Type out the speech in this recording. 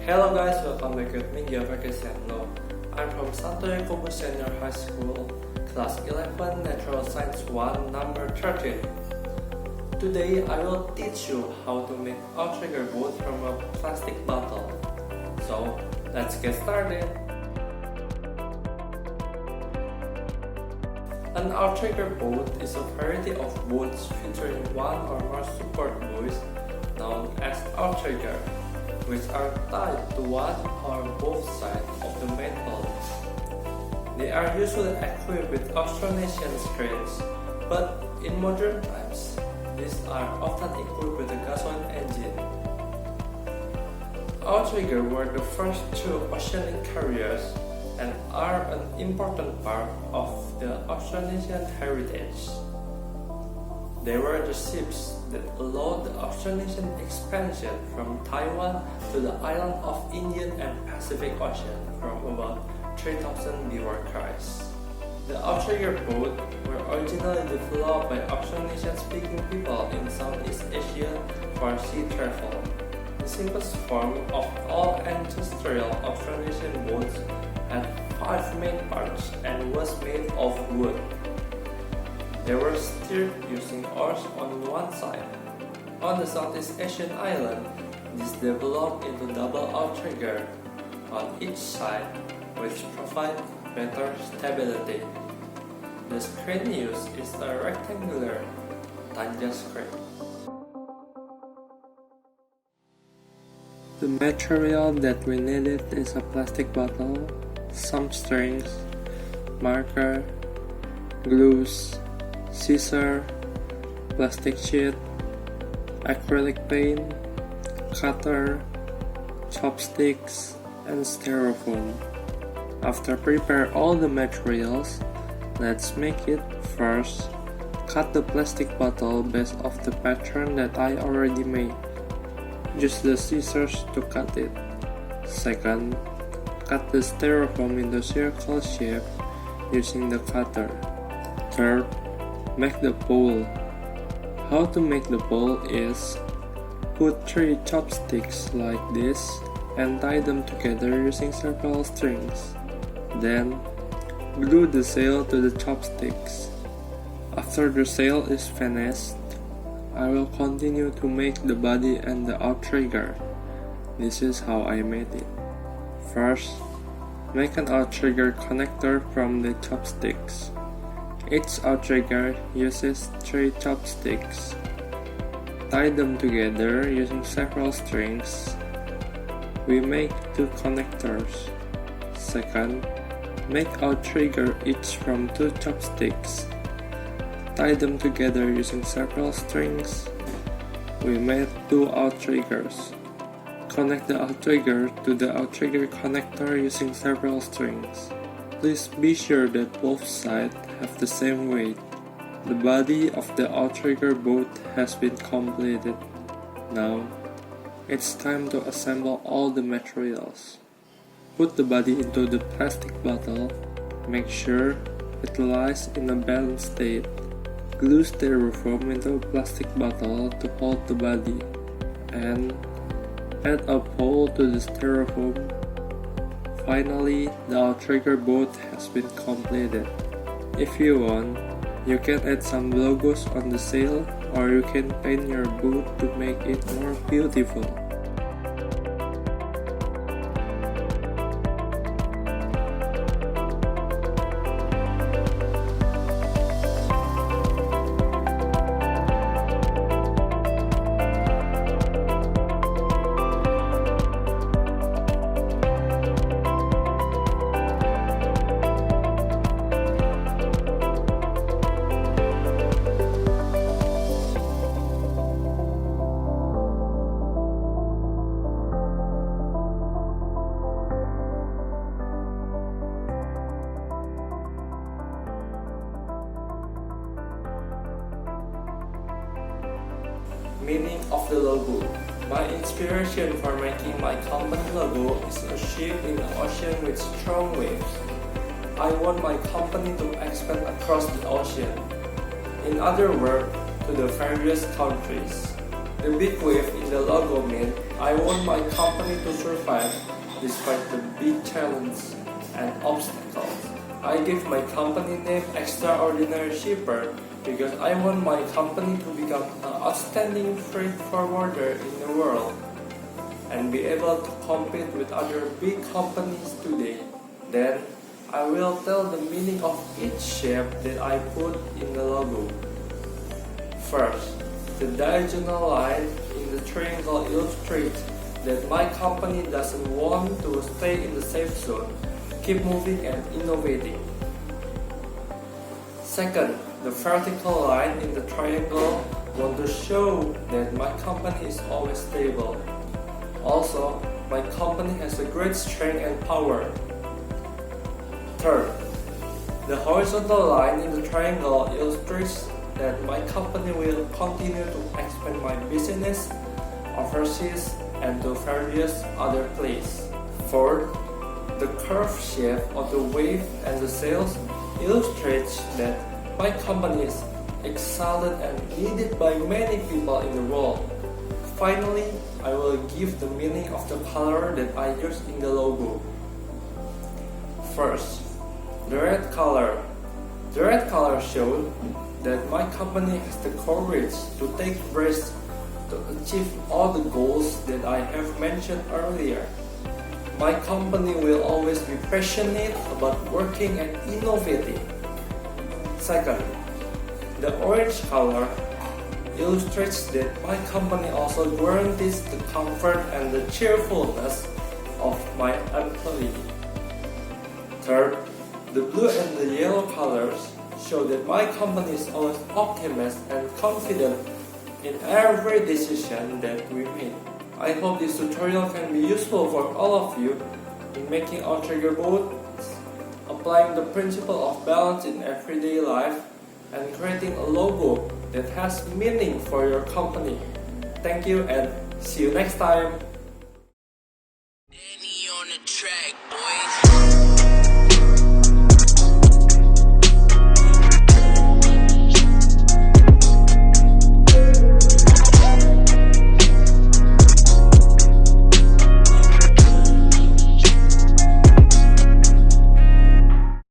Hello guys, welcome back with me, Geoffrey Christian Lo. I'm from Santo Yakobus Senior High School, Class 11, Natural Science 1, number 13. Today, I will teach you how to make outrigger boat from a plastic bottle. So, let's get started. An outrigger boat is a variety of boats featuring one or more support buoys known as outrigger, which are tied to one or both sides of the main hull. They are usually equipped with Austronesian screens, but in modern times, these are often equipped with a gasoline engine. Outrigger were the first two oceanic carriers and are an important part of the Austronesian heritage. They were the ships that allowed the Austronesian expansion from Taiwan to the island of Indian and Pacific Ocean from about 3000 before Christ. The outrigger boat were originally developed by Austronesian-speaking people in Southeast Asia for sea travel. The simplest form of all ancestral Austronesian boats had 5 main parts and was made of wood. They were steered using oars on one side. On the Southeast Asian island, this developed into double outrigger on each side, which provide better stability. The screen used is a rectangular tanja screen. The material that we needed is a plastic bottle, some strings, marker, glues, scissor, plastic sheet, acrylic paint, cutter, chopsticks, and styrofoam. After prepare all the materials, let's make it. First, cut the plastic bottle based off the pattern that I already made. Use the scissors to cut it. Second, cut the styrofoam into circle shape using the cutter. Third, make the bowl. How to make the bowl is put 3 chopsticks like this and tie them together using several strings. Then glue the sail to the chopsticks. After the sail is finished, I will continue to make the body and the outrigger. This is how I made it. First, make an outrigger connector from the chopsticks. Each outrigger uses 3 chopsticks. Tie them together using several strings. We make 2 connectors. Second, make outrigger each from 2 chopsticks. Tie them together using several strings. We made 2 outriggers. Connect the outrigger to the outrigger connector using several strings. Please be sure that both sides have the same weight. The body of the outrigger boat has been completed. Now, it's time to assemble all the materials. Put the body into the plastic bottle. Make sure it lies in a balanced state. Glue styrofoam into a plastic bottle to hold the body. And add a pole to the styrofoam. Finally, the outrigger boat has been completed. If you want, you can add some logos on the sail, or you can paint your boat to make it more beautiful. Meaning of the logo. My inspiration for making my company logo is a ship in the ocean with strong waves. I want my company to expand across the ocean. In other words, to the various countries. The big wave in the logo means I want my company to survive despite the big challenges and obstacles. I give my company name Extraordinary Shipper because I want my company to become an outstanding freight forwarder in the world and be able to compete with other big companies today. Then, I will tell the meaning of each shape that I put in the logo. First, the diagonal line in the triangle illustrates that my company doesn't want to stay in the safe zone, keep moving and innovating. Second, the vertical line in the triangle wants to show that my company is always stable. Also, my company has a great strength and power. Third, the horizontal line in the triangle illustrates that my company will continue to expand my business overseas and to various other places. Fourth, the curved shape of the wave and the sails illustrates that my company is excellent and needed by many people in the world. Finally, I will give the meaning of the color that I used in the logo. First, the red color. The red color shows that my company has the courage to take risks to achieve all the goals that I have mentioned earlier. My company will always be passionate about working and innovating. Second, the orange color illustrates that my company also guarantees the comfort and the cheerfulness of my employee. Third, the blue and the yellow colors show that my company is always optimistic and confident in every decision that we make. I hope this tutorial can be useful for all of you in making Outrigger boats, applying the principle of balance in everyday life, and creating a logo that has meaning for your company. Thank you and see you next time!